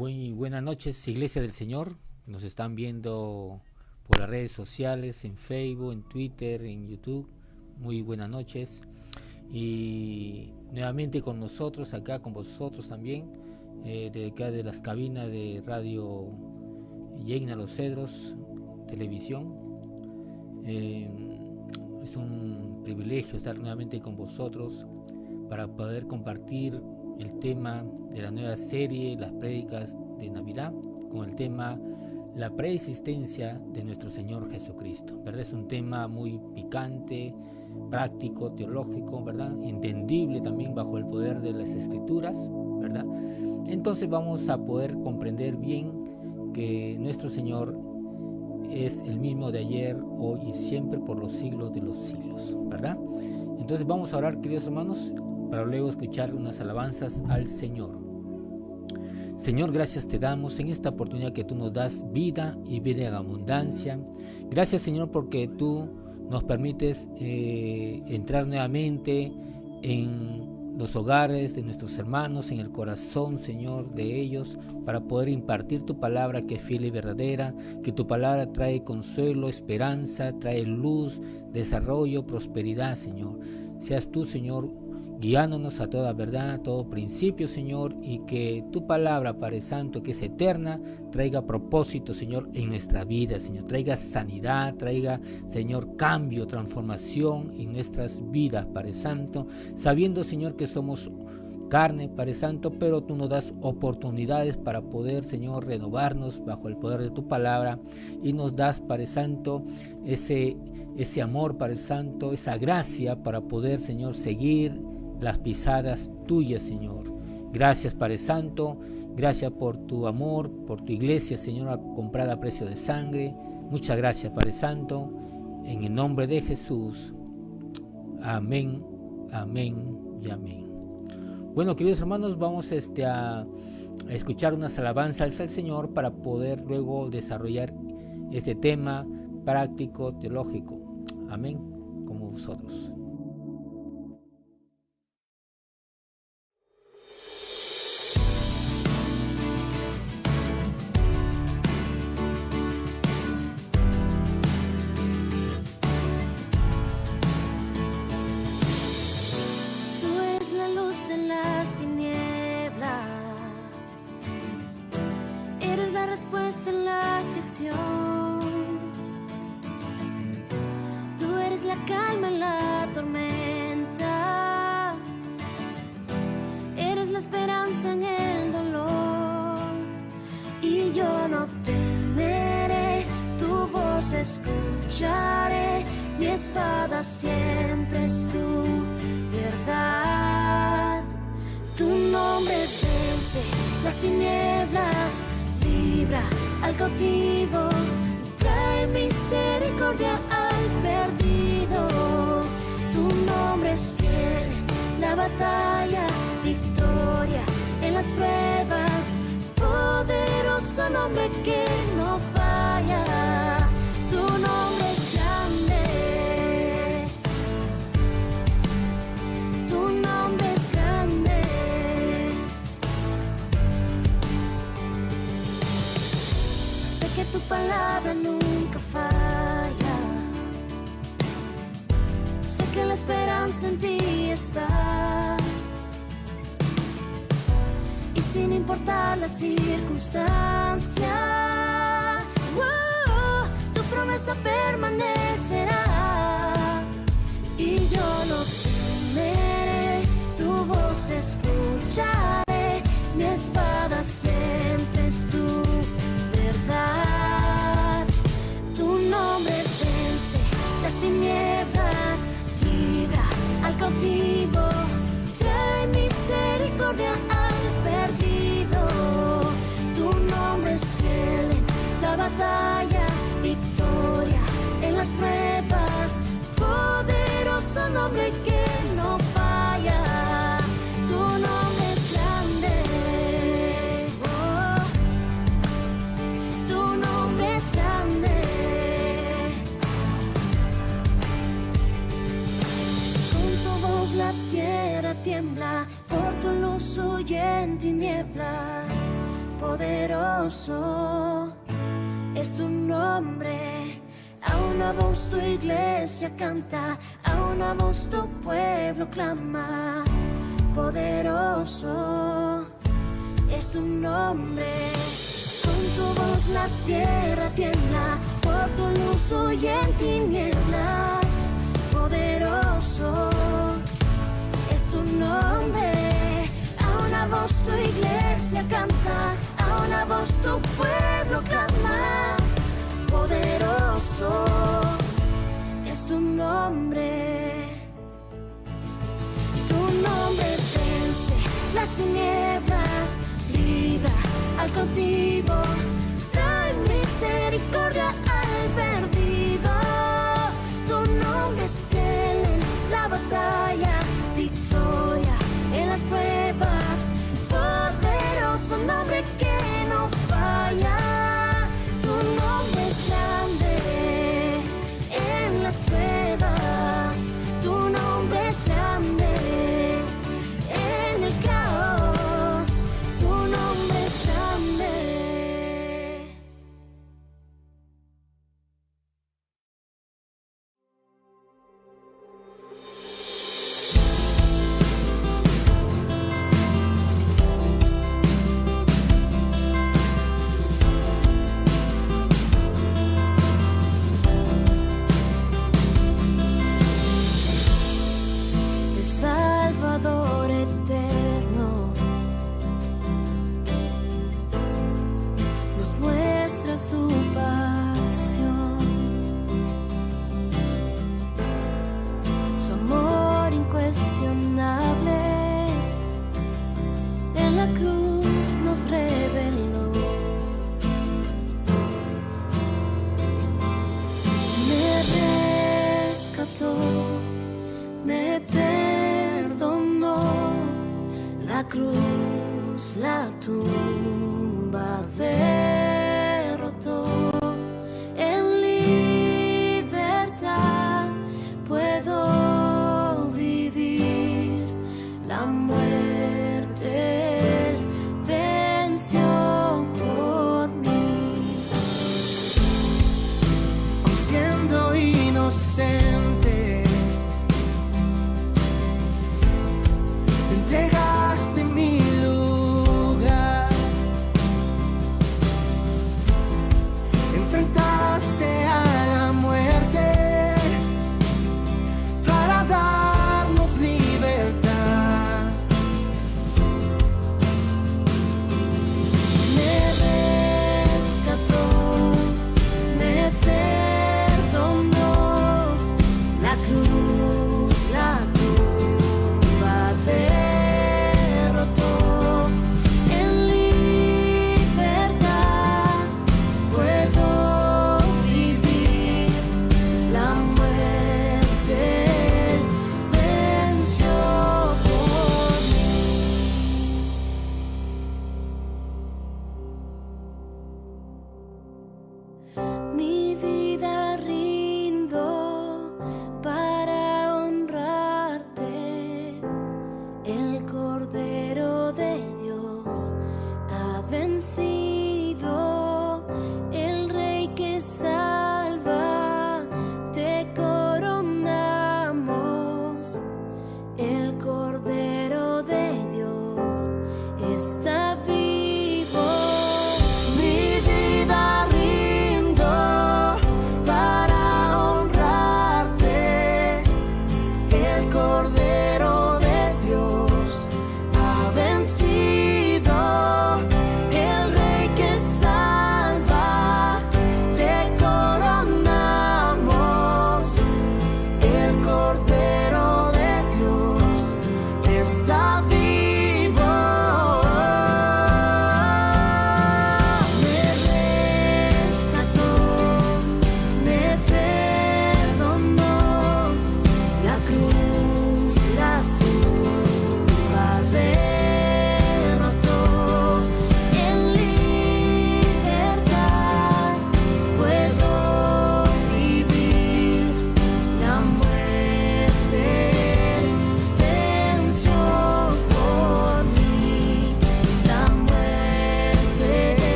Muy buenas noches, Iglesia del Señor. Nos están viendo por las redes sociales, en Facebook, en Twitter, en YouTube. Muy buenas noches. Y nuevamente con nosotros, acá con vosotros también, de acá de las cabinas de Radio Yegna Los Cedros, televisión. Es un privilegio estar nuevamente con vosotros para poder compartir el tema de la nueva serie, las prédicas de Navidad, con el tema la preexistencia de nuestro Señor Jesucristo, ¿verdad? Es un tema muy picante, práctico, teológico, ¿verdad? Entendible también bajo el poder de las Escrituras, ¿verdad? Entonces vamos a poder comprender bien que nuestro Señor es el mismo de ayer, hoy y siempre por los siglos de los siglos, ¿verdad? Entonces vamos a orar, queridos hermanos, para luego escuchar unas alabanzas al Señor. Señor, gracias te damos en esta oportunidad que tú nos das vida y vida en abundancia. Gracias, Señor, porque tú nos permites entrar nuevamente en los hogares de nuestros hermanos, en el corazón, Señor, de ellos, para poder impartir tu palabra que es fiel y verdadera, que tu palabra trae consuelo, esperanza, trae luz, desarrollo, prosperidad, Señor. Seas tú, Señor, guiándonos a toda verdad, a todo principio, Señor, y que tu palabra, Padre Santo, que es eterna, traiga propósito, Señor, en nuestra vida, Señor. Traiga sanidad, traiga, Señor, cambio, transformación en nuestras vidas, Padre Santo, sabiendo, Señor, que somos carne, Padre Santo, pero tú nos das oportunidades para poder, Señor, renovarnos bajo el poder de tu palabra, y nos das, Padre Santo, ese amor, Padre Santo, esa gracia para poder, Señor, seguir las pisadas tuyas, Señor. Gracias, Padre Santo, gracias por tu amor, por tu iglesia, Señor, comprada a precio de sangre. Muchas gracias, Padre Santo, en el nombre de Jesús. Amén, amén y amén. Bueno, queridos hermanos, vamos a escuchar unas alabanzas al Señor para poder luego desarrollar este tema práctico, teológico. Amén, como vosotros. Tú eres la calma en la tormenta, eres la esperanza en el dolor, y yo no temeré, tu voz escucharé, mi espada siempre es tu verdad. Tu nombre vence las tinieblas, libra al cautivo, trae misericordia al perdido. Tu nombre es fiel, la batalla, victoria en las pruebas, poderoso nombre que no falla. Tu nombre es grande, tu nombre es grande. Sé que tu palabra nunca falla, sé que la esperanza en ti está, y sin importar la circunstancia, tu promesa permanecerá, y yo no temeré, tu voz escucharé, mi espada siempre es tu verdad. Tu nombre vence las tinieblas, libra al cautivo, trae misericordia al perdido. Tu nombre es fiel en la batalla, victoria en las pruebas, poderoso nombre que no falla. Tu nombre es grande, tu nombre es grande. Con tu voz la tierra tiembla, por tu luz huye en tinieblas. poderoso es tu nombre. A una voz tu iglesia canta, a una voz tu pueblo clama. Poderoso es tu nombre. Con tu voz la tierra tiembla, por tu luz huye en tinieblas. Poderoso es tu nombre. A una voz tu iglesia canta, a una voz tu pueblo clama. Poderoso es tu nombre. Tu nombre vence las tinieblas, libra al cautivo, trae misericordia al perdido. Tu nombre es fiel en la batalla, victoria en las pruebas. Poderoso nombre que no falla. Tu nombre es grande en las pruebas. Tu nombre es grande en el caos. Tu nombre es grande. El Salvador eterno nos muestra su pasión, su amor incuestionable en la cruz nos reveló. Me rescató, me perdonó. La cruz, la tumba derrotó. En libertad puedo vivir. La muerte Él venció por mí. Aun siendo inocente, te entregaste mi lugar, enfrentaste a la muerte para darnos libertad. Me rescató, me perdonó. La cruz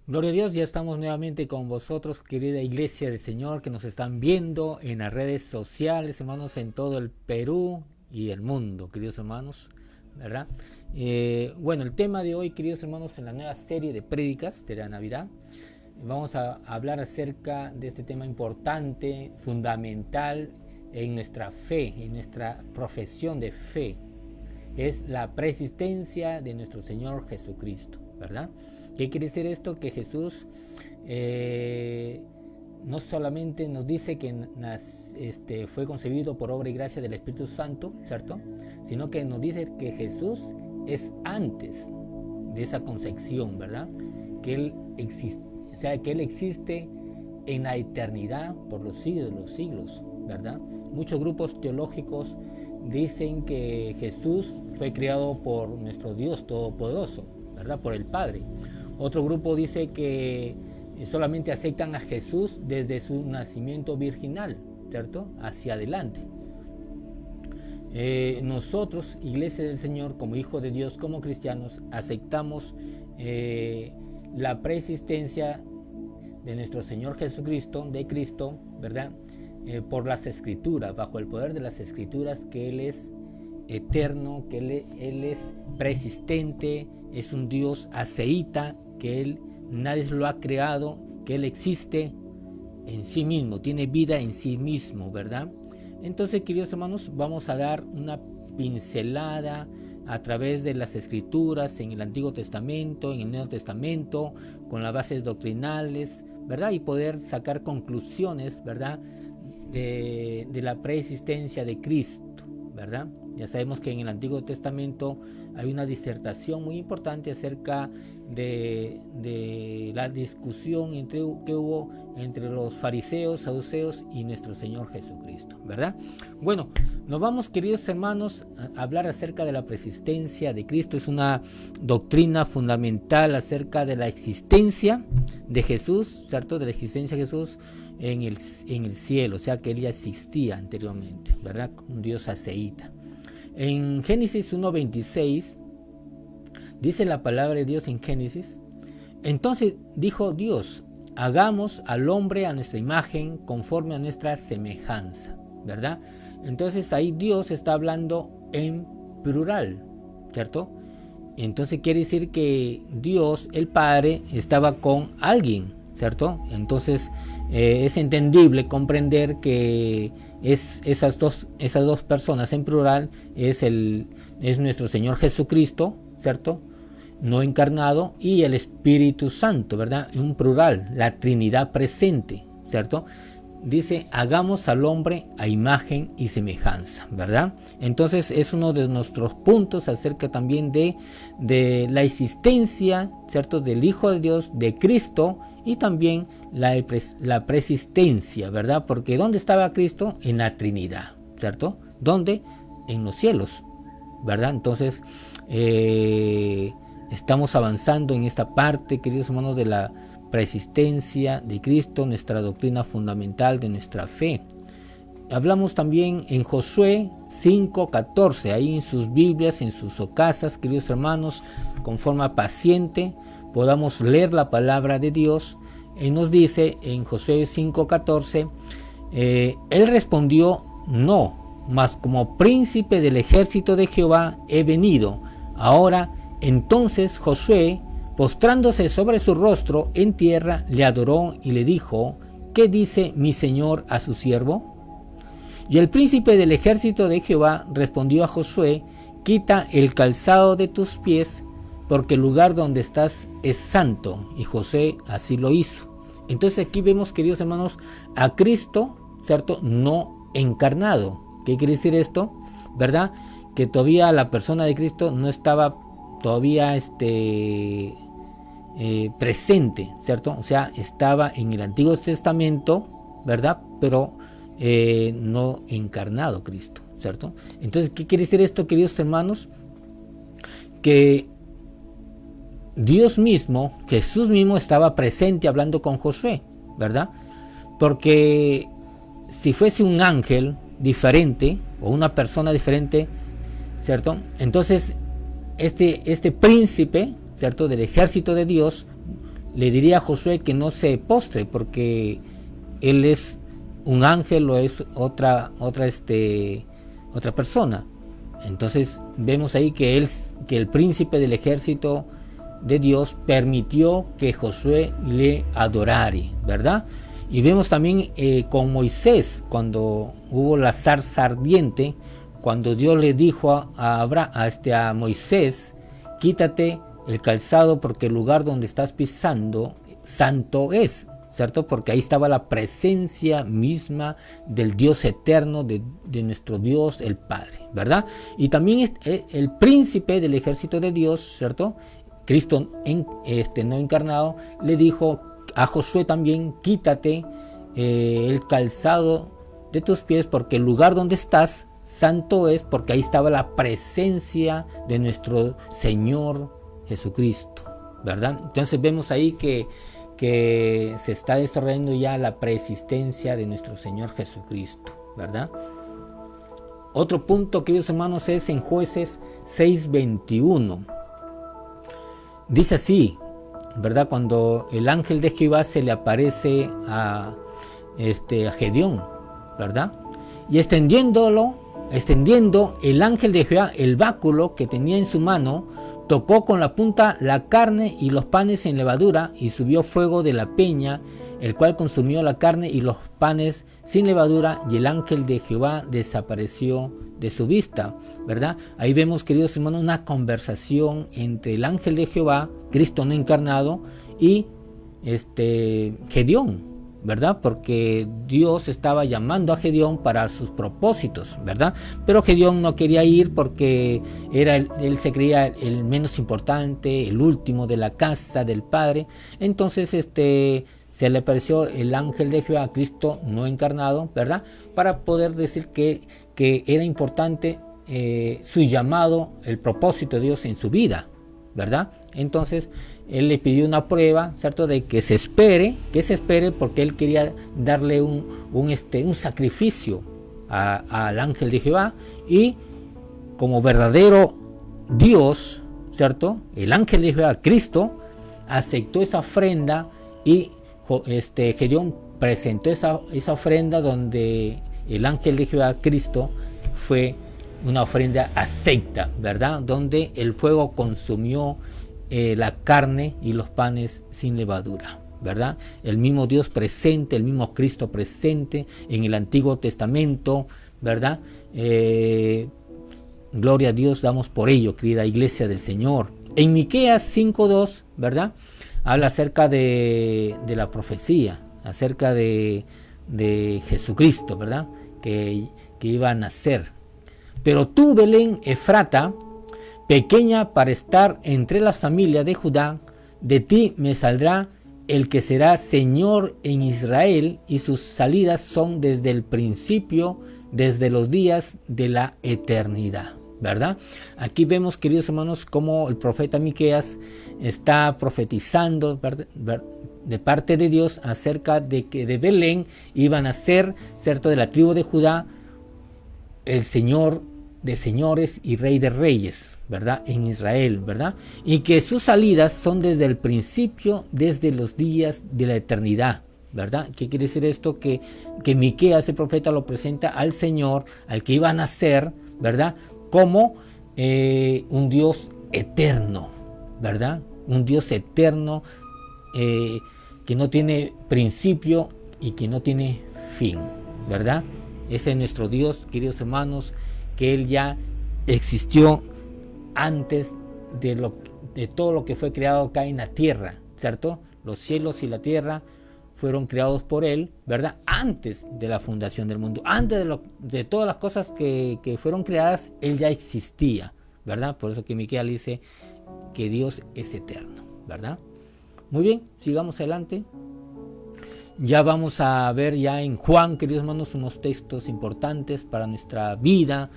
Gloria a Dios, ya estamos nuevamente con vosotros, querida iglesia del Señor, que nos están viendo en las redes sociales, hermanos, en todo el Perú y el mundo, queridos hermanos, ¿verdad? Bueno, el tema de hoy, queridos hermanos, en la nueva serie de prédicas de la Navidad, vamos a hablar acerca de este tema importante, fundamental en nuestra fe, en nuestra profesión de fe. Es la persistencia de nuestro Señor Jesucristo, ¿verdad? ¿Qué quiere decir esto? Que Jesús no solamente nos dice que fue concebido por obra y gracia del Espíritu Santo, ¿cierto? Sino que nos dice que Jesús es antes de esa concepción, ¿verdad? Que Él existe, o sea, que Él existe en la eternidad por los siglos de los siglos, ¿verdad? Muchos grupos teológicos dicen que Jesús fue creado por nuestro Dios Todopoderoso, ¿verdad? Por el Padre. Otro grupo dice que solamente aceptan a Jesús desde su nacimiento virginal, ¿cierto? Hacia adelante. Nosotros, Iglesia del Señor, como hijos de Dios, como cristianos, aceptamos la preexistencia de nuestro Señor Jesucristo, de Cristo, ¿verdad? Por las Escrituras, bajo el poder de las Escrituras, que Él es eterno, que Él es preexistente, es un Dios aceíta, que nadie lo ha creado, que Él existe en sí mismo, tiene vida en sí mismo, ¿verdad? Entonces, queridos hermanos, vamos a dar una pincelada a través de las Escrituras en el Antiguo Testamento, en el Nuevo Testamento, con las bases doctrinales, ¿verdad? Y poder sacar conclusiones, ¿verdad? De la preexistencia de Cristo, ¿verdad? Ya sabemos que en el Antiguo Testamento hay una disertación muy importante acerca de la discusión que hubo entre los fariseos, saduceos y nuestro Señor Jesucristo, ¿verdad? Bueno, nos vamos, queridos hermanos, a hablar acerca de la preexistencia de Cristo. Es una doctrina fundamental acerca de la existencia de Jesús, ¿cierto? De la existencia de Jesús en el cielo, o sea que Él ya existía anteriormente, ¿verdad? Un Dios aceíta. En Génesis 1:26 dice la palabra de Dios en Génesis: entonces dijo Dios, hagamos al hombre a nuestra imagen, conforme a nuestra semejanza, ¿verdad? Entonces ahí Dios está hablando en plural, ¿cierto? Entonces quiere decir que Dios, el Padre, estaba con alguien, ¿cierto? Entonces es entendible comprender que esas dos personas en plural es nuestro Señor Jesucristo, ¿cierto? No encarnado, y el Espíritu Santo, ¿verdad? En un plural, la Trinidad presente, ¿cierto? Dice, hagamos al hombre a imagen y semejanza, ¿verdad? Entonces es uno de nuestros puntos acerca también de la existencia, ¿cierto? Del Hijo de Dios, de Cristo, y también la preexistencia, ¿verdad? Porque ¿dónde estaba Cristo? En la Trinidad, ¿cierto? ¿Dónde? En los cielos, ¿verdad? Entonces estamos avanzando en esta parte, queridos hermanos, de la preexistencia de Cristo, nuestra doctrina fundamental de nuestra fe. Hablamos también en Josué 5:14, ahí en sus Biblias, en sus ocasas, queridos hermanos, con forma paciente podamos leer la palabra de Dios. Y nos dice en Josué 5:14, Él respondió, no, mas como príncipe del ejército de Jehová he venido. Ahora, entonces Josué, postrándose sobre su rostro en tierra, le adoró y le dijo, ¿qué dice mi señor a su siervo? Y el príncipe del ejército de Jehová respondió a Josué, quita el calzado de tus pies, porque el lugar donde estás es santo. Y Josué así lo hizo. Entonces aquí vemos, queridos hermanos, a Cristo, ¿cierto? No encarnado. ¿Qué quiere decir esto? ¿Verdad? Que todavía la persona de Cristo no estaba todavía presente, ¿cierto? O sea, estaba en el Antiguo Testamento, ¿verdad? Pero no encarnado Cristo, ¿cierto? Entonces, ¿qué quiere decir esto, queridos hermanos? Que Dios mismo, Jesús mismo estaba presente hablando con Josué, ¿verdad? Porque si fuese un ángel diferente o una persona diferente, ¿cierto? Entonces este príncipe, ¿cierto? Del ejército de Dios le diría a Josué que no se postre, porque él es un ángel o es otra persona. Entonces vemos ahí que el príncipe del ejército de Dios permitió que Josué le adorara, ¿verdad? Y vemos también con Moisés, cuando hubo la zarza ardiente, cuando Dios le dijo a Moisés: quítate el calzado porque el lugar donde estás pisando santo es, ¿cierto? Porque ahí estaba la presencia misma del Dios eterno, de nuestro Dios el Padre, ¿verdad? Y también el príncipe del ejército de Dios, ¿cierto? Cristo no encarnado, le dijo a Josué también: quítate el calzado de tus pies porque el lugar donde estás santo es, porque ahí estaba la presencia de nuestro Señor Jesucristo, ¿verdad? Entonces vemos ahí que se está desarrollando ya la preexistencia de nuestro Señor Jesucristo, ¿verdad? Otro punto, queridos hermanos, es en Jueces 6:21. Dice así, ¿verdad? Cuando el ángel de Jehová se le aparece a Gedeón, ¿verdad? Y extendiendo el ángel de Jehová el báculo que tenía en su mano, tocó con la punta la carne y los panes sin levadura, y subió fuego de la peña, el cual consumió la carne y los panes sin levadura, y el ángel de Jehová desapareció de su vista, ¿verdad? Ahí vemos, queridos hermanos, una conversación entre el ángel de Jehová, Cristo no encarnado, y Gedeón, ¿verdad? Porque Dios estaba llamando a Gedeón para sus propósitos, ¿verdad? Pero Gedeón no quería ir porque él se creía el menos importante, el último de la casa del Padre. Entonces se le apareció el ángel de Jehová, Cristo no encarnado, ¿verdad? Para poder decir que era importante su llamado, el propósito de Dios en su vida, ¿verdad? Entonces él le pidió una prueba, ¿cierto? De que se espere, porque él quería darle un sacrificio al ángel de Jehová, y como verdadero Dios, ¿cierto? El ángel de Jehová, Cristo, aceptó esa ofrenda, y Gedeón presentó esa ofrenda donde el ángel de Jehová, Cristo, fue una ofrenda acepta, ¿verdad? Donde el fuego consumió la carne y los panes sin levadura, ¿verdad? El mismo Dios presente, el mismo Cristo presente en el Antiguo Testamento, ¿verdad? Gloria a Dios damos por ello, querida iglesia del Señor. En Miqueas 5:2, ¿verdad? Habla acerca de la profecía, acerca de Jesucristo, ¿verdad? Que iba a nacer. Pero tú, Belén Efrata, pequeña para estar entre las familias de Judá, de ti me saldrá el que será Señor en Israel, y sus salidas son desde el principio, desde los días de la eternidad, ¿verdad? Aquí vemos, queridos hermanos, cómo el profeta Miqueas está profetizando de parte de Dios acerca de que de Belén iban a ser, ¿cierto?, de la tribu de Judá, el Señor de señores y Rey de reyes, ¿verdad?, en Israel, ¿verdad? Y que sus salidas son desde el principio, desde los días de la eternidad, ¿verdad? ¿Qué quiere decir esto? Que Miqueas, el profeta, lo presenta al Señor, al que iba a nacer, ¿verdad?, como un Dios eterno, ¿verdad? Un Dios eterno que no tiene principio y que no tiene fin, ¿verdad? Ese es nuestro Dios, queridos hermanos, que Él ya existió antes de todo lo que fue creado acá en la tierra, ¿cierto? Los cielos y la tierra fueron creados por Él, ¿verdad? Antes de la fundación del mundo, antes de todas las cosas que fueron creadas, Él ya existía, ¿verdad? Por eso que Miqueas dice que Dios es eterno, ¿verdad? Muy bien, sigamos adelante. Ya vamos a ver ya en Juan, queridos hermanos, unos textos importantes para nuestra vida,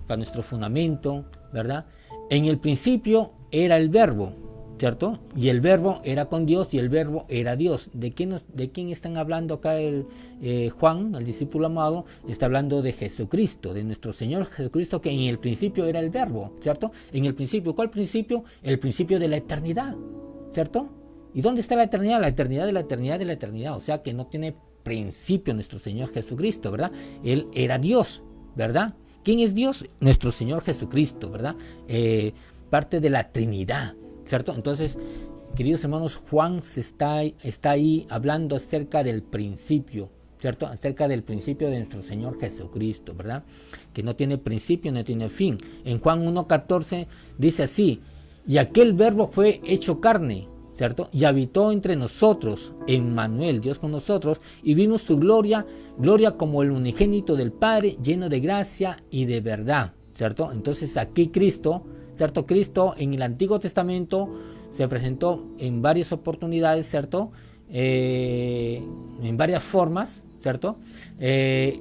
para nuestro fundamento, ¿verdad? En el principio era el Verbo, ¿cierto? Y el Verbo era con Dios y el Verbo era Dios. ¿De quién están hablando acá Juan, el discípulo amado? Está hablando de Jesucristo, de nuestro Señor Jesucristo, que en el principio era el Verbo, ¿cierto? En el principio, ¿cuál principio? El principio de la eternidad, ¿cierto? ¿Y dónde está la eternidad? La eternidad de la eternidad de la eternidad. O sea que no tiene principio nuestro Señor Jesucristo, ¿verdad? Él era Dios, ¿verdad? ¿Quién es Dios? Nuestro Señor Jesucristo, ¿verdad? Parte de la Trinidad, ¿cierto? Entonces, queridos hermanos, Juan está ahí hablando acerca del principio, ¿cierto? Acerca del principio de nuestro Señor Jesucristo, ¿verdad? Que no tiene principio, no tiene fin. En Juan 1:14 dice así: y aquel verbo fue hecho carne, ¿cierto? Y habitó entre nosotros, Emmanuel, Dios con nosotros, y vimos su gloria, gloria como el unigénito del Padre, lleno de gracia y de verdad, ¿cierto? Entonces aquí Cristo, ¿cierto? Cristo en el Antiguo Testamento se presentó en varias oportunidades, ¿cierto? En varias formas, ¿cierto?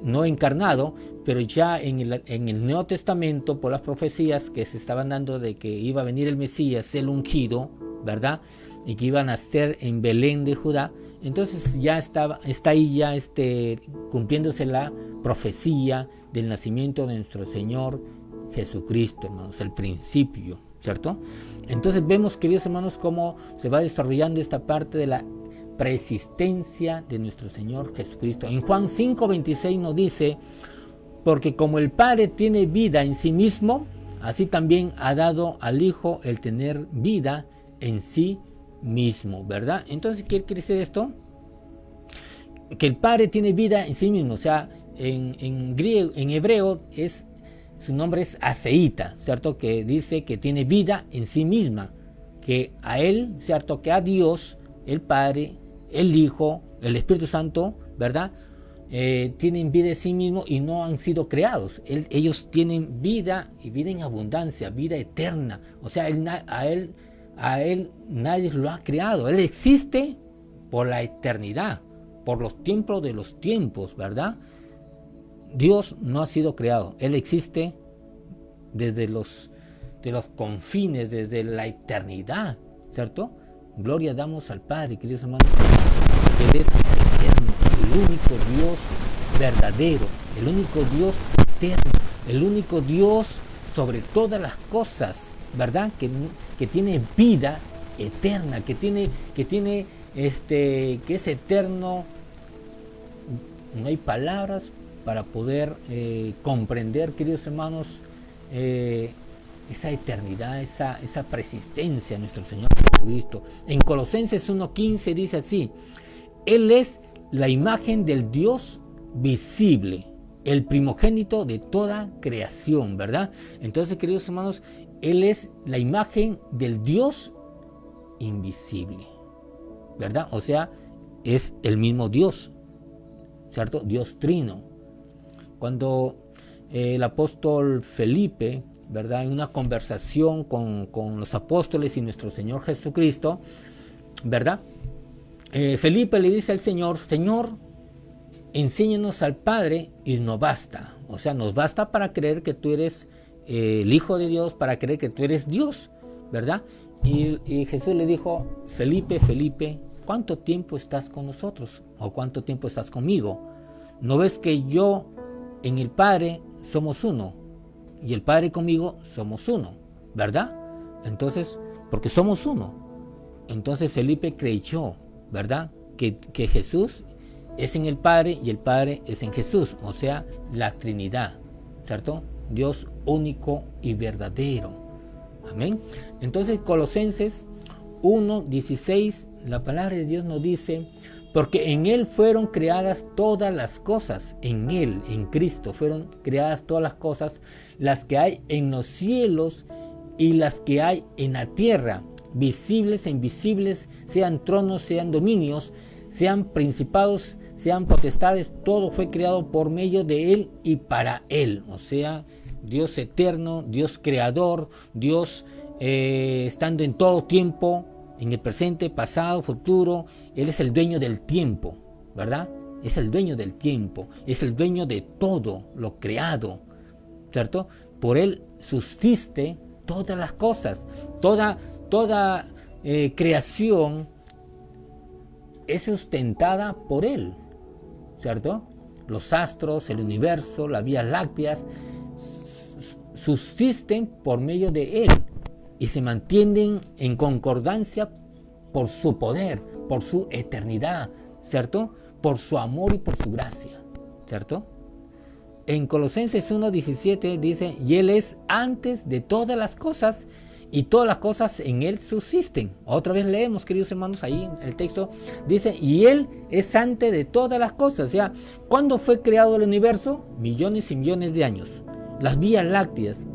No encarnado, pero ya en el Nuevo Testamento, por las profecías que se estaban dando de que iba a venir el Mesías, el ungido, ¿verdad? Y que iban a nacer en Belén de Judá. Entonces ya está ahí ya cumpliéndose la profecía del nacimiento de nuestro Señor Jesucristo, hermanos, el principio, ¿cierto? Entonces vemos, queridos hermanos, cómo se va desarrollando esta parte de la preexistencia de nuestro Señor Jesucristo. En Juan 5:26 nos dice: porque como el Padre tiene vida en sí mismo, así también ha dado al Hijo el tener vida en sí mismo, ¿verdad? Entonces, ¿qué quiere decir esto? Que el Padre tiene vida en sí mismo. O sea, en griego, en hebreo su nombre es Aseíta, ¿cierto? Que dice que tiene vida en sí misma, que a Él, ¿cierto? Que a Dios, el Padre, el Hijo, el Espíritu Santo, ¿verdad? Tienen vida en sí mismo y no han sido creados. Ellos tienen vida y vida en abundancia, vida eterna. O sea, a él nadie lo ha creado. Él existe por la eternidad, por los tiempos de los tiempos, ¿verdad? Dios no ha sido creado. Él existe desde los confines, desde la eternidad, ¿cierto? Gloria damos al Padre, queridos hermanos. Él es eterno, el único Dios verdadero, el único Dios eterno, el único Dios sobre todas las cosas, ¿verdad? Que tiene vida eterna, que es eterno. No hay palabras para poder comprender, queridos hermanos, esa eternidad, esa persistencia de nuestro Señor Jesucristo. En Colosenses 1:15 dice así: Él es la imagen del Dios visible, el primogénito de toda creación, ¿verdad? Entonces, queridos hermanos, Él es la imagen del Dios invisible, ¿verdad? O sea, es el mismo Dios, ¿cierto? Dios trino. Cuando el apóstol Felipe, ¿verdad?, en una conversación con los apóstoles y nuestro Señor Jesucristo, ¿verdad?, Felipe le dice al Señor: Señor, enséñanos al Padre y nos basta. O sea, nos basta para creer que tú eres el Hijo de Dios, para creer que tú eres Dios, ¿verdad? Y Jesús le dijo: Felipe, ¿cuánto tiempo estás con nosotros? ¿O cuánto tiempo estás conmigo? ¿No ves que yo en el Padre somos uno? Y el Padre conmigo somos uno, ¿verdad? Entonces, porque somos uno. Entonces Felipe creyó, ¿verdad?, que Jesús es en el Padre y el Padre es en Jesús. O sea, la Trinidad, ¿cierto? Dios único y verdadero. Amén. Entonces, Colosenses 1:16, la palabra de Dios nos dice: porque en Él fueron creadas todas las cosas, en Él, en Cristo, fueron creadas todas las cosas, las que hay en los cielos y las que hay en la tierra, visibles e invisibles, sean tronos, sean dominios, sean principados, sean potestades, todo fue creado por medio de Él y para Él. O sea, Dios eterno, Dios creador, Dios estando en todo tiempo, en el presente, pasado, futuro. Él es el dueño del tiempo, ¿verdad? Es el dueño del tiempo, es el dueño de todo lo creado, ¿cierto? Por Él subsiste todas las cosas, toda creación es sustentada por Él, ¿cierto? Los astros, el universo, las vías lácteas subsisten por medio de Él y se mantienen en concordancia por su poder, por su eternidad, ¿cierto? Por su amor y por su gracia, ¿cierto? En Colosenses 1:17 dice, y Él es antes de todas las cosas, y todas las cosas en Él subsisten. Otra vez leemos, queridos hermanos, ahí el texto dice, y Él es antes de todas las cosas. O sea, ¿cuándo fue creado el universo? Millones y millones de años. Las vías lácteas,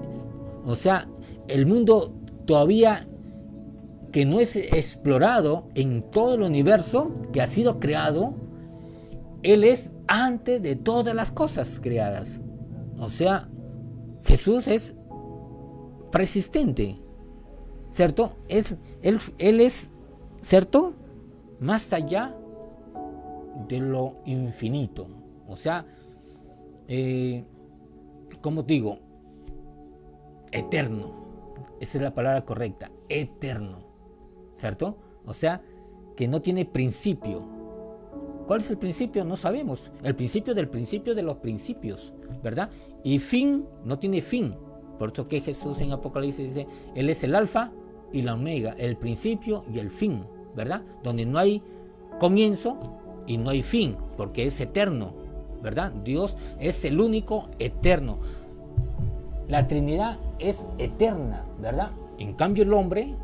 o sea, el mundo todavía que no es explorado en todo el universo que ha sido creado, Él es antes de todas las cosas creadas. O sea, Jesús es persistente, ¿cierto? Él es, ¿cierto? Más allá de lo infinito. O sea, como digo, eterno. Esa es la palabra correcta, eterno, ¿cierto? O sea, que no tiene principio. ¿Cuál es el principio? No sabemos. El principio del principio de los principios, ¿verdad? Y fin, no tiene fin. Por eso que Jesús en Apocalipsis dice, Él es el alfa y la omega, el principio y el fin, ¿verdad? Donde no hay comienzo y no hay fin, porque es eterno, ¿verdad? Dios es el único eterno. La Trinidad es eterna, ¿verdad? En cambio el hombre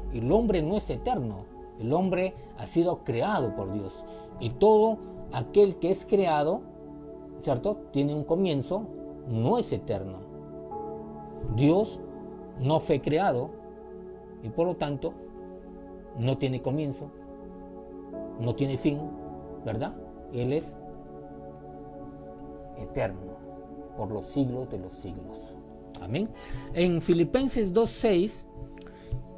no es eterno. El hombre ha sido creado por Dios. Y todo aquel que es creado, ¿cierto? Tiene un comienzo, no es eterno. Dios no fue creado y por lo tanto no tiene comienzo, no tiene fin, ¿verdad? Él es eterno por los siglos de los siglos. Amén. En Filipenses 2:6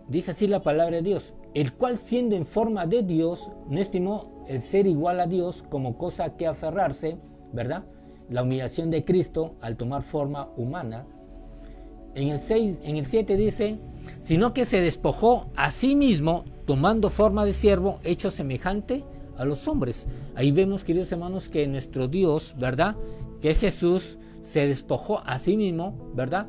dice así la palabra de Dios, el cual siendo en forma de Dios no estimó el ser igual a Dios como cosa que aferrarse, ¿verdad? La humillación de Cristo al tomar forma humana. En el 7 dice, sino que se despojó a sí mismo tomando forma de siervo, hecho semejante a los hombres. Ahí vemos, queridos hermanos, que nuestro Dios, ¿verdad? Que Jesús se despojó a sí mismo, ¿verdad?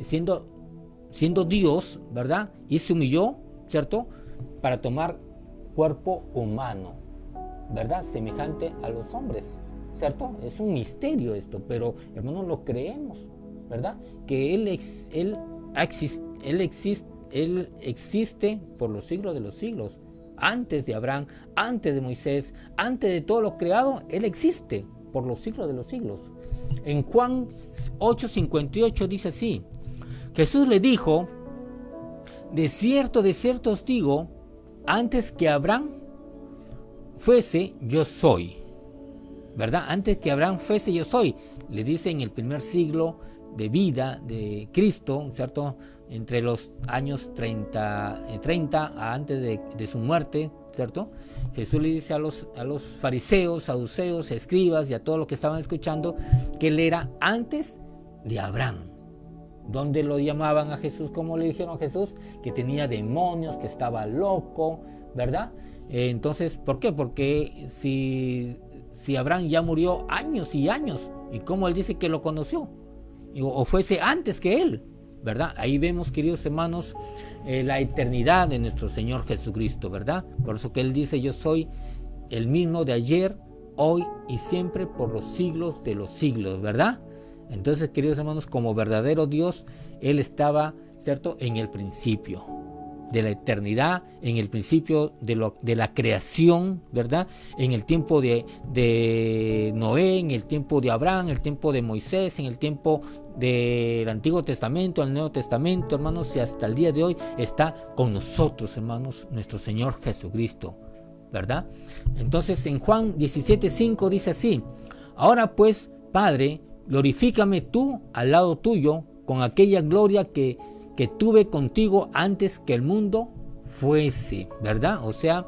Siendo Dios, ¿verdad? Y se humilló, ¿cierto? Para tomar cuerpo humano, ¿verdad? Semejante a los hombres, ¿cierto? Es un misterio esto, pero hermanos lo creemos, ¿verdad? Que Él existe por los siglos de los siglos. Antes de Abraham, antes de Moisés, antes de todo lo creado, Él existe por los siglos de los siglos. En Juan 8:58 dice así, Jesús le dijo, de cierto os digo, antes que Abraham fuese, yo soy. ¿Verdad? Antes que Abraham fuese, yo soy. Le dice en el primer siglo de vida de Cristo, ¿cierto? Entre los años 30 antes de su muerte, ¿cierto? Jesús le dice a los fariseos, saduceos, escribas y a todos los que estaban escuchando que Él era antes de Abraham. ¿Dónde lo llamaban a Jesús? ¿Cómo le dijeron a Jesús? Que tenía demonios, que estaba loco, ¿verdad? Entonces, ¿por qué? Porque si Abraham ya murió años y años, ¿y cómo Él dice que lo conoció? O fuese antes que Él, ¿verdad? Ahí vemos, queridos hermanos, la eternidad de nuestro Señor Jesucristo, ¿verdad? Por eso que Él dice, yo soy el mismo de ayer, hoy y siempre por los siglos de los siglos, ¿verdad? Entonces, queridos hermanos, como verdadero Dios, Él estaba, ¿cierto?, en el principio de la eternidad, en el principio de la creación, ¿verdad? En el tiempo de Noé, en el tiempo de Abraham, en el tiempo de Moisés, en el tiempo del Antiguo Testamento, el Nuevo Testamento, hermanos, y hasta el día de hoy está con nosotros, hermanos, nuestro Señor Jesucristo, ¿verdad? Entonces, en Juan 17:5 dice así, ahora pues, Padre, glorifícame tú al lado tuyo con aquella gloria que tuve contigo antes que el mundo fuese, ¿verdad? O sea,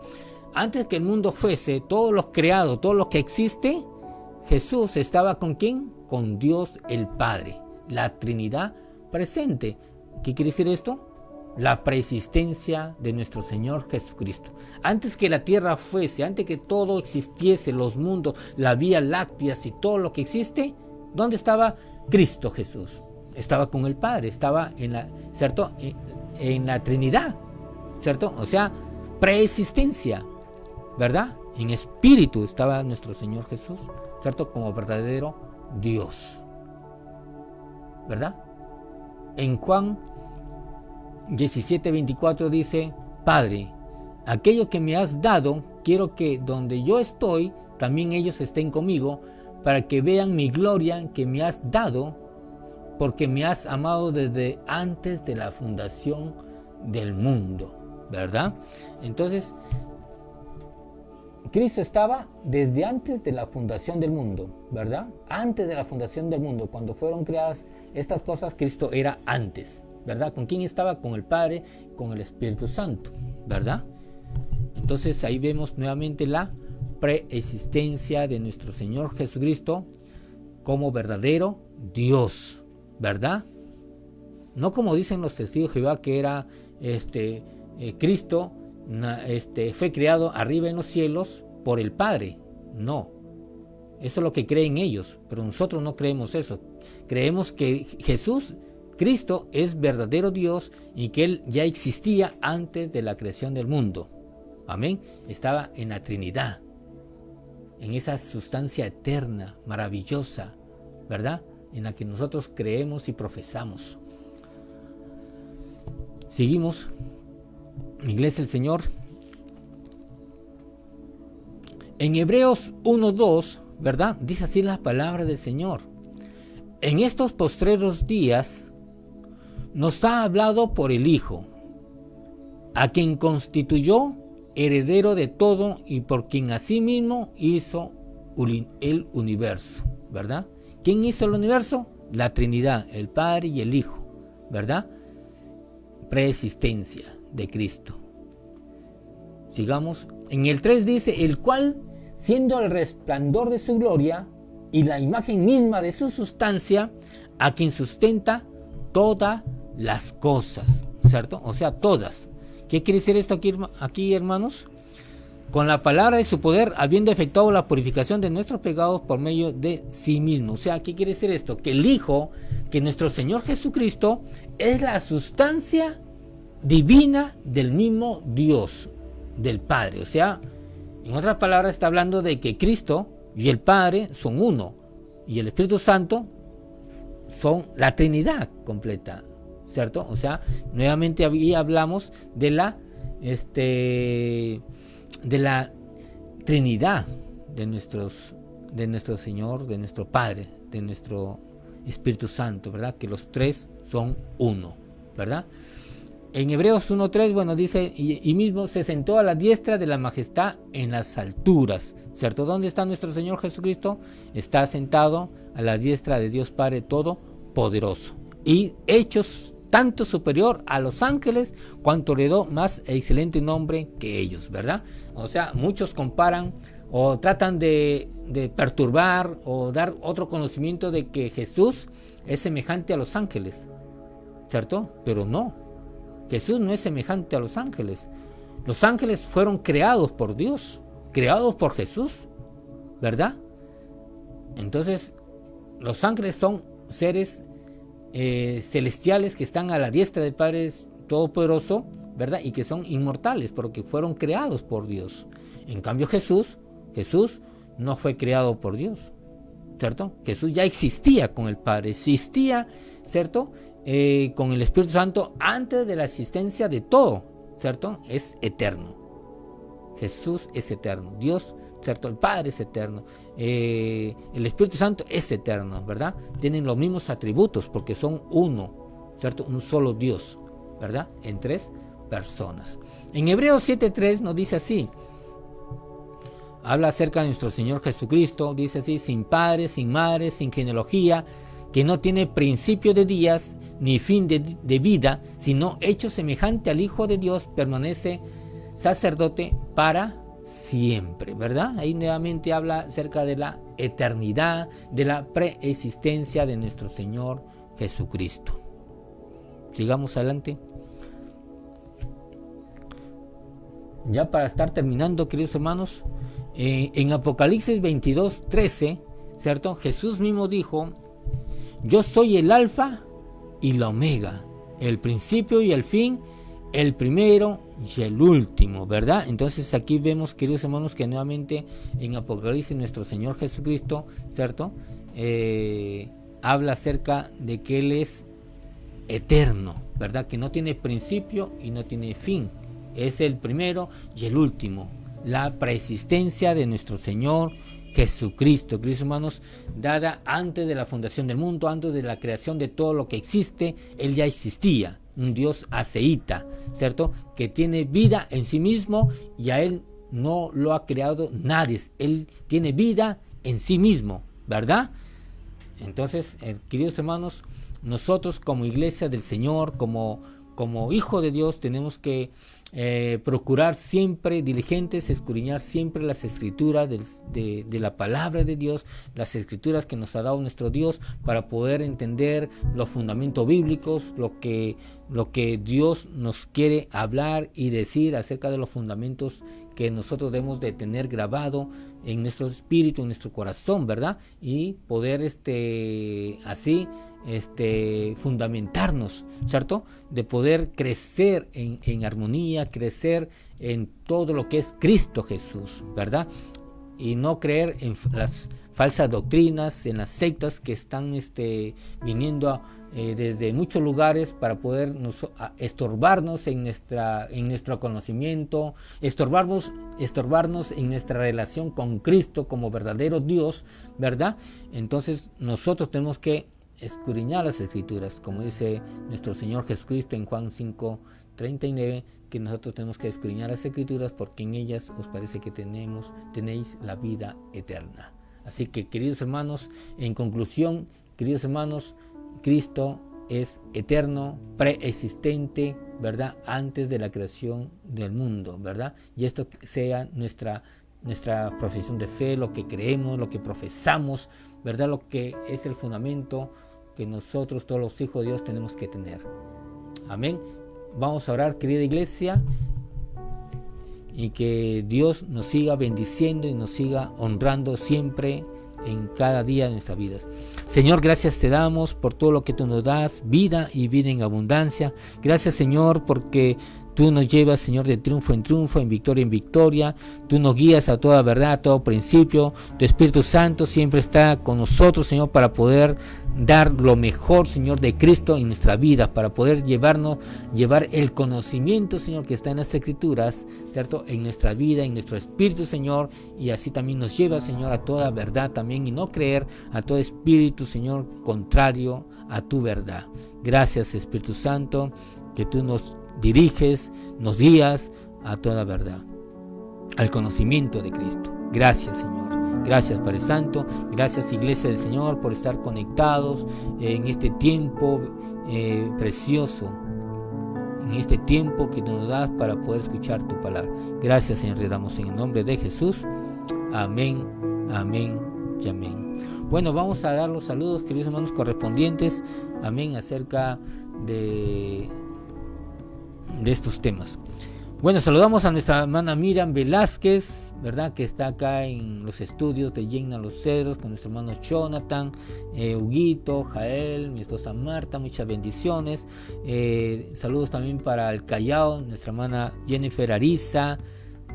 antes que el mundo fuese, todos los creados, todo lo que existe, Jesús estaba ¿con quién? Con Dios el Padre, la Trinidad presente. ¿Qué quiere decir esto? La preexistencia de nuestro Señor Jesucristo. Antes que la tierra fuese, antes que todo existiese, los mundos, la vía láctea y todo lo que existe, ¿dónde estaba Cristo Jesús? Estaba con el Padre, estaba en la, ¿cierto? En la Trinidad, ¿cierto? O sea, preexistencia, ¿verdad? En espíritu estaba nuestro Señor Jesús, ¿cierto? Como verdadero Dios, ¿verdad? En Juan 17:24 dice: Padre, aquello que me has dado, quiero que donde yo estoy, también ellos estén conmigo, para que vean mi gloria que me has dado, porque me has amado desde antes de la fundación del mundo, ¿verdad? Entonces, Cristo estaba desde antes de la fundación del mundo, ¿verdad? Antes de la fundación del mundo, cuando fueron creadas estas cosas, Cristo era antes, ¿verdad? ¿Con quién estaba? Con el Padre, con el Espíritu Santo, ¿verdad? Entonces ahí vemos nuevamente la preexistencia de nuestro Señor Jesucristo como verdadero Dios, ¿verdad? No como dicen los testigos de Jehová, que era Cristo fue creado arriba en los cielos por el Padre. No, eso es lo que creen ellos, pero nosotros no creemos eso. Creemos que Cristo es verdadero Dios y que Él ya existía antes de la creación del mundo. Amén. Estaba en la Trinidad, en esa sustancia eterna, maravillosa, ¿verdad? En la que nosotros creemos y profesamos. Seguimos. Iglesia del Señor. En Hebreos 1:2, ¿verdad? Dice así la palabra del Señor: en estos postreros días nos ha hablado por el Hijo, a quien constituyó heredero de todo y por quien asimismo hizo el universo, ¿verdad? ¿Quién hizo el universo? La Trinidad, el Padre y el Hijo, ¿verdad? Preexistencia de Cristo. Sigamos. En el 3 dice: el cual, siendo el resplandor de su gloria y la imagen misma de su sustancia, a quien sustenta todas las cosas, ¿cierto? O sea, todas. ¿Qué quiere decir esto aquí, hermanos? Con la palabra de su poder, habiendo efectuado la purificación de nuestros pecados por medio de sí mismo. O sea, ¿qué quiere decir esto? Que el Hijo, que nuestro Señor Jesucristo, es la sustancia divina del mismo Dios, del Padre. O sea, en otras palabras, está hablando de que Cristo y el Padre son uno, y el Espíritu Santo son la Trinidad completa, ¿cierto? O sea, nuevamente hablamos de la Trinidad de nuestro Señor, de nuestro Padre, de nuestro Espíritu Santo, ¿verdad? Que los tres son uno, ¿verdad? En Hebreos 1:3, bueno, dice: y mismo se sentó a la diestra de la majestad en las alturas, ¿cierto? ¿Dónde está nuestro Señor Jesucristo? Está sentado a la diestra de Dios Padre Todopoderoso, y hechos tanto superior a los ángeles, cuanto heredó más excelente nombre que ellos, ¿verdad? O sea, muchos comparan o tratan de perturbar o dar otro conocimiento de que Jesús es semejante a los ángeles, ¿cierto? Pero no, Jesús no es semejante a los ángeles. Los ángeles fueron creados por Dios, creados por Jesús, ¿verdad? Entonces, los ángeles son seres celestiales que están a la diestra del Padre Todopoderoso, ¿verdad? Y que son inmortales porque fueron creados por Dios. En cambio, Jesús no fue creado por Dios, ¿cierto? Jesús ya existía con el Padre, existía, ¿cierto? Con el Espíritu Santo antes de la existencia de todo, ¿cierto? Es eterno. Jesús es eterno. Dios, ¿cierto? El Padre es eterno. El Espíritu Santo es eterno, ¿verdad? Tienen los mismos atributos porque son uno, ¿cierto? Un solo Dios, ¿verdad? En tres personas. En Hebreos 7:3 nos dice así. Habla acerca de nuestro Señor Jesucristo. Dice así: sin padre, sin madre, sin genealogía, que no tiene principio de días ni fin de vida, sino hecho semejante al Hijo de Dios, permanece sacerdote para siempre, ¿verdad? Ahí nuevamente habla acerca de la eternidad, de la preexistencia de nuestro Señor Jesucristo. Sigamos adelante. Ya para estar terminando, queridos hermanos, en Apocalipsis 22:13, ¿cierto? Jesús mismo dijo: yo soy el alfa y la omega, el principio y el fin, el primero y el último, ¿verdad? Entonces aquí vemos, queridos hermanos, que nuevamente en Apocalipsis nuestro Señor Jesucristo, ¿cierto? Habla acerca de que Él es eterno, ¿verdad? Que no tiene principio y no tiene fin. Es el primero y el último. La preexistencia de nuestro Señor Jesucristo, queridos hermanos, dada antes de la fundación del mundo, antes de la creación de todo lo que existe. Él ya existía, un Dios aceíta, ¿cierto? Que tiene vida en sí mismo y a Él no lo ha creado nadie. Él tiene vida en sí mismo, ¿verdad? Entonces, queridos hermanos, nosotros como iglesia del Señor, como hijo de Dios, tenemos que procurar siempre diligentes, escudriñar siempre las escrituras de la palabra de Dios, las escrituras que nos ha dado nuestro Dios, para poder entender los fundamentos bíblicos, lo que Dios nos quiere hablar y decir acerca de los fundamentos que nosotros debemos de tener grabado en nuestro espíritu, en nuestro corazón, ¿verdad? Y poder así fundamentarnos, ¿cierto? De poder crecer en armonía, crecer en todo lo que es Cristo Jesús, ¿verdad? Y no creer en las falsas doctrinas, en las sectas que están viniendo desde muchos lugares para poder estorbarnos en nuestro conocimiento, estorbarnos en nuestra relación con Cristo como verdadero Dios, ¿verdad? Entonces nosotros tenemos que escudriñar las escrituras, como dice nuestro Señor Jesucristo en Juan 5:39, que nosotros tenemos que escudriñar las escrituras porque en ellas os parece que tenéis la vida eterna. Así que, queridos hermanos, en conclusión, queridos hermanos, Cristo es eterno, preexistente, ¿verdad? Antes de la creación del mundo, ¿verdad? Y esto sea nuestra profesión de fe, lo que creemos, lo que profesamos, ¿verdad? Lo que es el fundamento que nosotros, todos los hijos de Dios, tenemos que tener. Amén. Vamos a orar, querida iglesia, y que Dios nos siga bendiciendo y nos siga honrando siempre en cada día de nuestras vidas. Señor, gracias te damos por todo lo que tú nos das, vida y vida en abundancia. Gracias, Señor, porque tú nos llevas, Señor, de triunfo en victoria en victoria. Tú nos guías a toda verdad, a todo principio. Tu Espíritu Santo siempre está con nosotros, Señor, para poder dar lo mejor, Señor, de Cristo en nuestra vida, para poder llevar el conocimiento, Señor, que está en las Escrituras, ¿cierto? En nuestra vida, en nuestro espíritu, Señor, y así también nos lleva, Señor, a toda verdad también, y no creer a todo espíritu, Señor, contrario a tu verdad. Gracias, Espíritu Santo, que tú nos diriges, nos guías a toda verdad, al conocimiento de Cristo. Gracias, Señor. Gracias, Padre Santo. Gracias, Iglesia del Señor, por estar conectados en este tiempo precioso, en este tiempo que nos das para poder escuchar tu palabra. Gracias, Señor, le damos en el nombre de Jesús. Amén, amén y amén. Bueno, vamos a dar los saludos, queridos hermanos, correspondientes, amén, acerca de estos temas. Bueno, saludamos a nuestra hermana Miriam Velázquez, ¿verdad? Que está acá en los estudios de Yegna Los Cedros con nuestro hermano Jonathan, Huguito, Jael, mi esposa Marta, muchas bendiciones. Saludos también para el Callao, nuestra hermana Jennifer Ariza,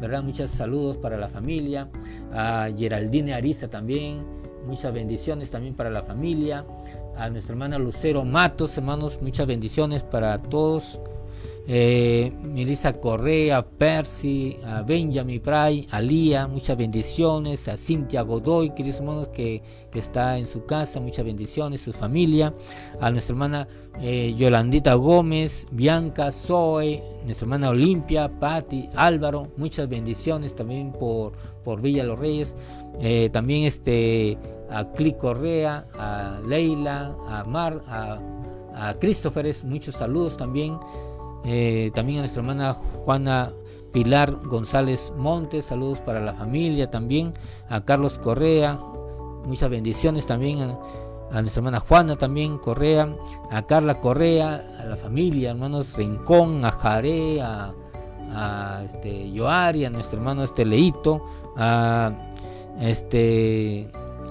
¿verdad? Muchos saludos para la familia. A Geraldine Ariza también, muchas bendiciones también para la familia. A nuestra hermana Lucero Matos, hermanos, muchas bendiciones para todos. Melissa Correa, Percy, a Benjamin Pray, a Lía, muchas bendiciones. A Cintia Godoy, queridos hermanos, que está en su casa, muchas bendiciones, su familia. A nuestra hermana Yolandita Gómez, Bianca, Zoe, nuestra hermana Olimpia, Patti, Álvaro, muchas bendiciones también por Villa Los Reyes. También a Cli Correa, a Leila, a Mar, a Christopher, muchos saludos también. También a nuestra hermana Juana Pilar González Montes, saludos para la familia también. A Carlos Correa, muchas bendiciones también. A nuestra hermana Juana también Correa, a Carla Correa, a la familia, hermanos Rincón, a Jaré, a Yoari, a nuestro hermano Leito,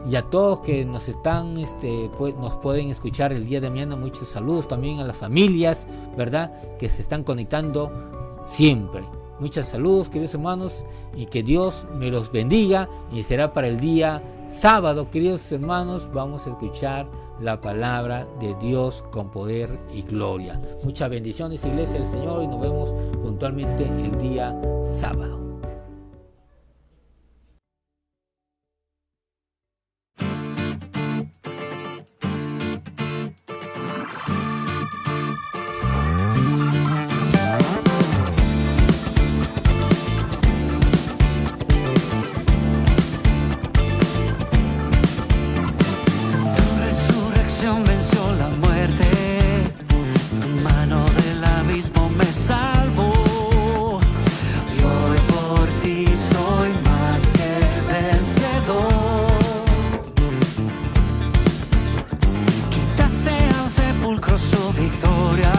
y a todos que nos están, nos pueden escuchar el día de mañana. Muchos saludos también a las familias, ¿verdad? Que se están conectando siempre. Muchos saludos, queridos hermanos, y que Dios me los bendiga. Y será para el día sábado, queridos hermanos, vamos a escuchar la palabra de Dios con poder y gloria. Muchas bendiciones, Iglesia del Señor, y nos vemos puntualmente el día sábado. Venció la muerte, tu mano del abismo me salvó. Y hoy por ti soy más que vencedor. Quitaste al sepulcro su victoria,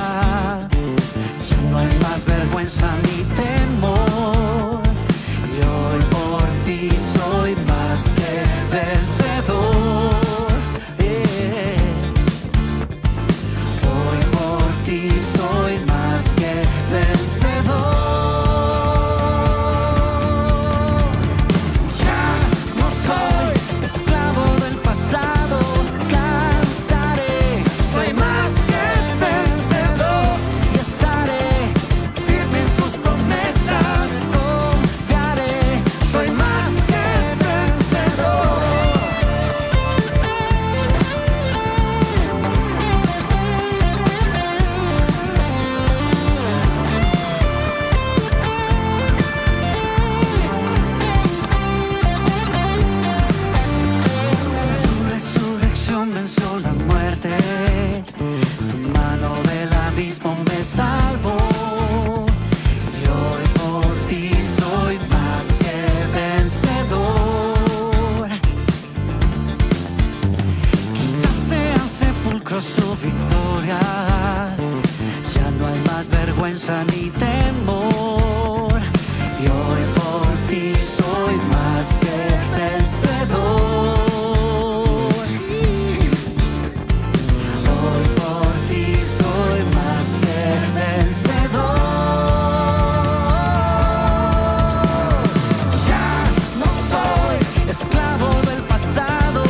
ya no hay más vergüenza ni temor. Y hoy por ti soy más que vencedor. Soy más que vencedor. Ya no soy esclavo del pasado, cantaré. Soy más que vencedor y estaré firme en sus promesas, confiaré. Soy más que vencedor. Venció la muerte, tu mano del abismo me salvó. Y hoy por ti soy más que vencedor. Quitaste al sepulcro su victoria, ya no hay más vergüenza ni temor. Y hoy por ti soy más que vencedor. Esclavo del pasado,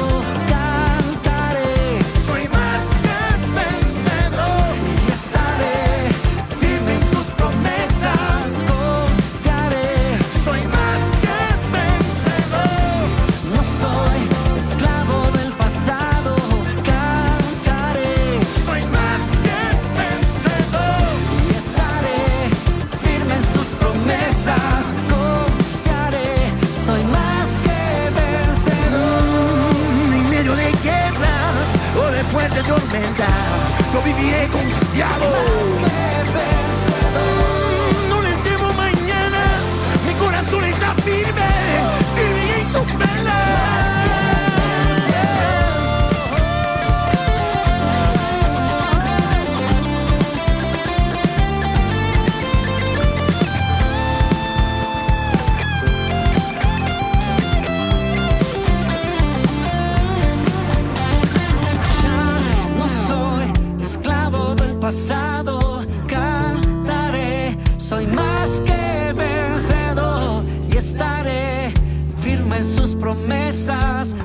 cantaré. Soy más que vencedor y estaré firme en sus promesas, confiaré. Soy más que vencedor. No soy esclavo del pasado, cantaré. Soy más que vencedor y estaré firme en sus promesas, confiaré. Soy más que en medio de guerra o de fuerte tormenta, yo viviré confiado. Más que vencedor. No le temo mañana, mi corazón está firme, firme en tus velas. Pasado, cantaré. Soy más que vencedor y estaré firme en sus promesas,